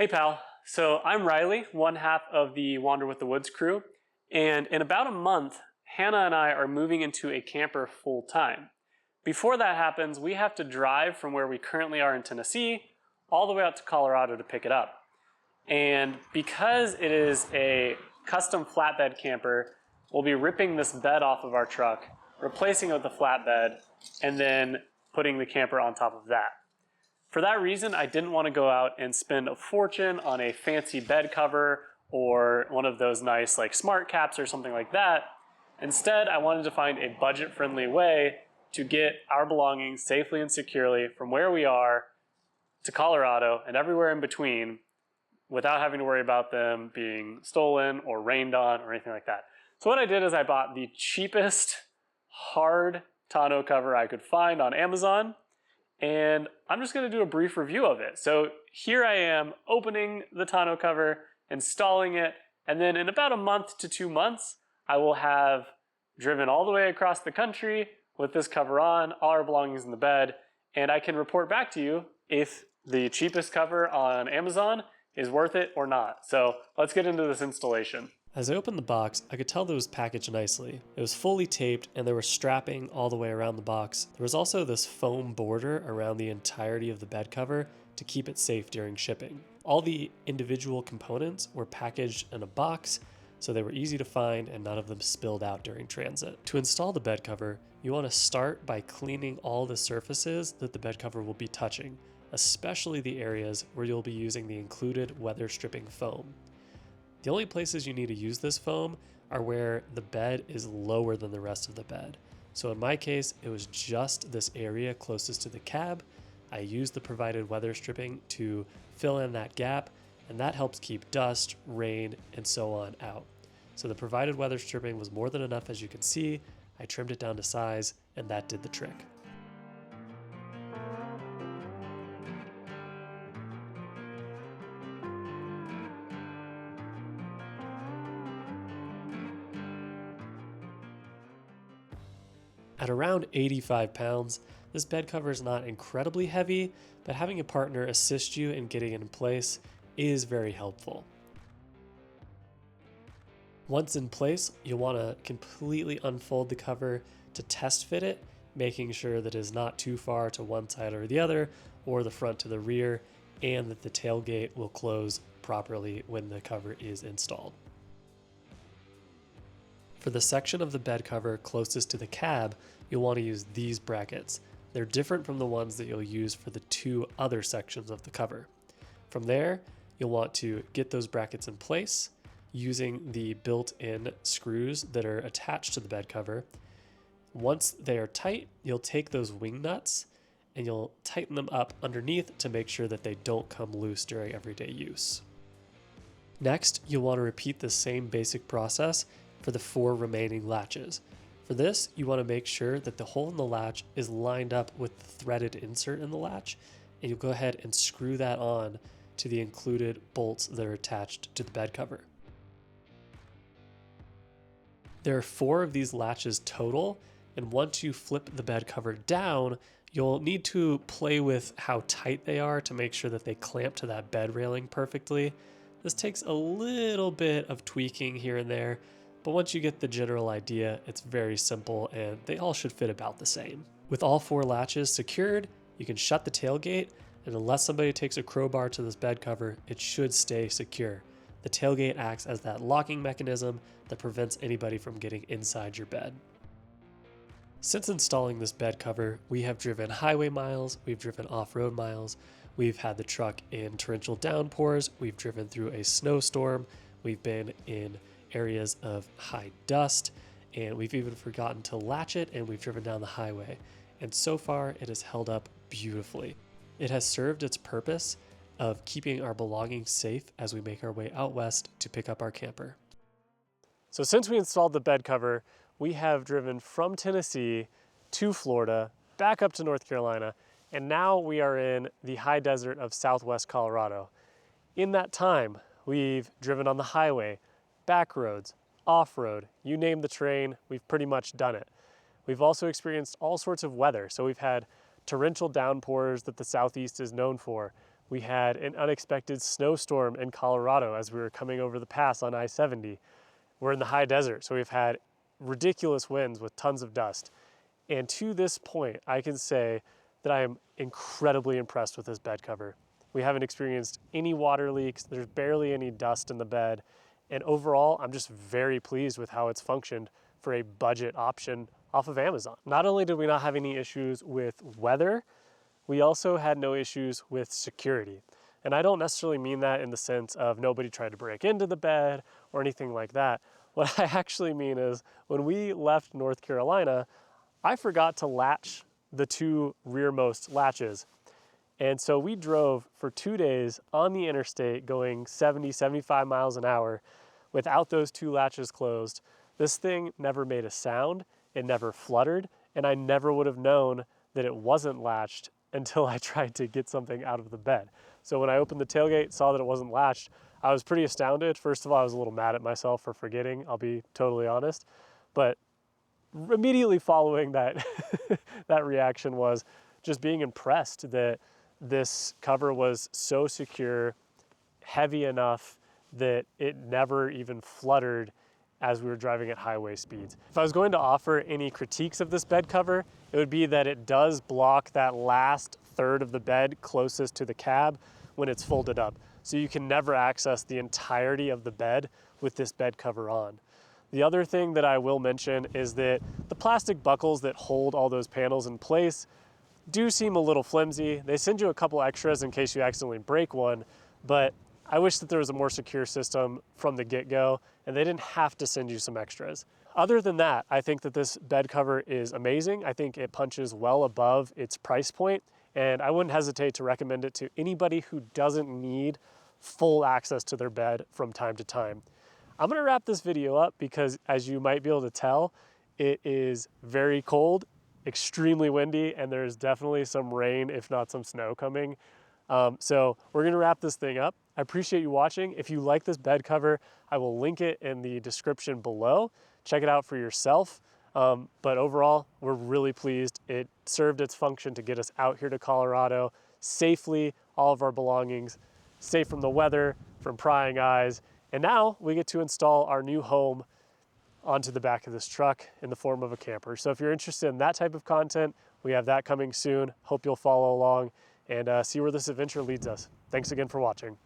Hey pal, so I'm Riley, one half of the Wander with the Woods crew, and in about a month, Hannah and I are moving into a camper full time. Before that happens, we have to drive from where we currently are in Tennessee all the way out to Colorado to pick it up. And because it is a custom flatbed camper, we'll be ripping this bed off of our truck, replacing it with a flatbed, and then putting the camper on top of that. For that reason, I didn't want to go out and spend a fortune on a fancy bed cover or one of those nice like smart caps or something like that. Instead, I wanted to find a budget-friendly way to get our belongings safely and securely from where we are to Colorado and everywhere in between without having to worry about them being stolen or rained on or anything like that. So what I did is I bought the cheapest hard tonneau cover I could find on Amazon, and I'm just going to do a brief review of it. So here I am opening the tonneau cover, installing it, and then in about a month to 2 months, I will have driven all the way across the country with this cover on, all our belongings in the bed, and I can report back to you if the cheapest cover on Amazon is worth it or not. So let's get into this installation. As I opened the box, I could tell that it was packaged nicely. It was fully taped and there was strapping all the way around the box. There was also this foam border around the entirety of the bed cover to keep it safe during shipping. All the individual components were packaged in a box, so they were easy to find and none of them spilled out during transit. To install the bed cover, you want to start by cleaning all the surfaces that the bed cover will be touching, especially the areas where you'll be using the included weather stripping foam. The only places you need to use this foam are where the bed is lower than the rest of the bed. So in my case, it was just this area closest to the cab. I used the provided weather stripping to fill in that gap, and that helps keep dust, rain, and so on out. So the provided weather stripping was more than enough, as you can see. I trimmed it down to size, and that did the trick. At around 85 pounds, this bed cover is not incredibly heavy, but having a partner assist you in getting it in place is very helpful. Once in place, you'll want to completely unfold the cover to test fit it, making sure that it is not too far to one side or the other, or the front to the rear, and that the tailgate will close properly when the cover is installed. For the section of the bed cover closest to the cab, you'll want to use these brackets. They're different from the ones that you'll use for the two other sections of the cover. From there, you'll want to get those brackets in place using the built-in screws that are attached to the bed cover. Once they are tight, you'll take those wing nuts and you'll tighten them up underneath to make sure that they don't come loose during everyday use. Next, you'll want to repeat the same basic process for the 4 remaining latches. For this, you want to make sure that the hole in the latch is lined up with the threaded insert in the latch, and you'll go ahead and screw that on to the included bolts that are attached to the bed cover. There are 4 of these latches total, and once you flip the bed cover down, you'll need to play with how tight they are to make sure that they clamp to that bed railing perfectly. This takes a little bit of tweaking here and there, but once you get the general idea, it's very simple and they all should fit about the same. With all 4 latches secured, you can shut the tailgate, and unless somebody takes a crowbar to this bed cover, it should stay secure. The tailgate acts as that locking mechanism that prevents anybody from getting inside your bed. Since installing this bed cover, we have driven highway miles, we've driven off-road miles, we've had the truck in torrential downpours, we've driven through a snowstorm, we've been in areas of high dust, and we've even forgotten to latch it, and we've driven down the highway. And so far, it has held up beautifully. It has served its purpose of keeping our belongings safe as we make our way out west to pick up our camper. So since we installed the bed cover, we have driven from Tennessee to Florida, back up to North Carolina, and now we are in the high desert of southwest Colorado. In that time, we've driven on the highway, back roads, off-road, you name the terrain, we've pretty much done it. We've also experienced all sorts of weather. So we've had torrential downpours that the Southeast is known for. We had an unexpected snowstorm in Colorado as we were coming over the pass on I-70. We're in the high desert, so we've had ridiculous winds with tons of dust. And to this point, I can say that I am incredibly impressed with this bed cover. We haven't experienced any water leaks, there's barely any dust in the bed, and overall, I'm just very pleased with how it's functioned for a budget option off of Amazon. Not only did we not have any issues with weather, we also had no issues with security. And I don't necessarily mean that in the sense of nobody tried to break into the bed or anything like that. What I actually mean is when we left North Carolina, I forgot to latch the 2 rearmost latches. And so we drove for 2 days on the interstate going 70, 75 miles an hour without those 2 latches closed. This thing never made a sound, it never fluttered, and I never would have known that it wasn't latched until I tried to get something out of the bed. So when I opened the tailgate, saw that it wasn't latched, I was pretty astounded. First of all, I was a little mad at myself for forgetting, I'll be totally honest. But immediately following that, that reaction was just being impressed that this cover was so secure, heavy enough that it never even fluttered as we were driving at highway speeds. If I was going to offer any critiques of this bed cover, it would be that it does block that last third of the bed closest to the cab when it's folded up. So you can never access the entirety of the bed with this bed cover on. The other thing that I will mention is that the plastic buckles that hold all those panels in place do seem a little flimsy. They send you a couple extras in case you accidentally break one, but I wish that there was a more secure system from the get-go and they didn't have to send you some extras. Other than that, I think that this bed cover is amazing. I think it punches well above its price point, and I wouldn't hesitate to recommend it to anybody who doesn't need full access to their bed from time to time. I'm gonna wrap this video up because, as you might be able to tell, it is very cold, extremely windy, and there's definitely some rain, if not some snow coming. So we're gonna wrap this thing up. I appreciate you watching. If you like this bed cover, I will link it in the description below. Check it out for yourself. But overall, we're really pleased. It served its function to get us out here to Colorado safely, all of our belongings, safe from the weather, from prying eyes. And now we get to install our new home onto the back of this truck in the form of a camper. So if you're interested in that type of content, we have that coming soon. Hope you'll follow along and see where this adventure leads us. Thanks again for watching.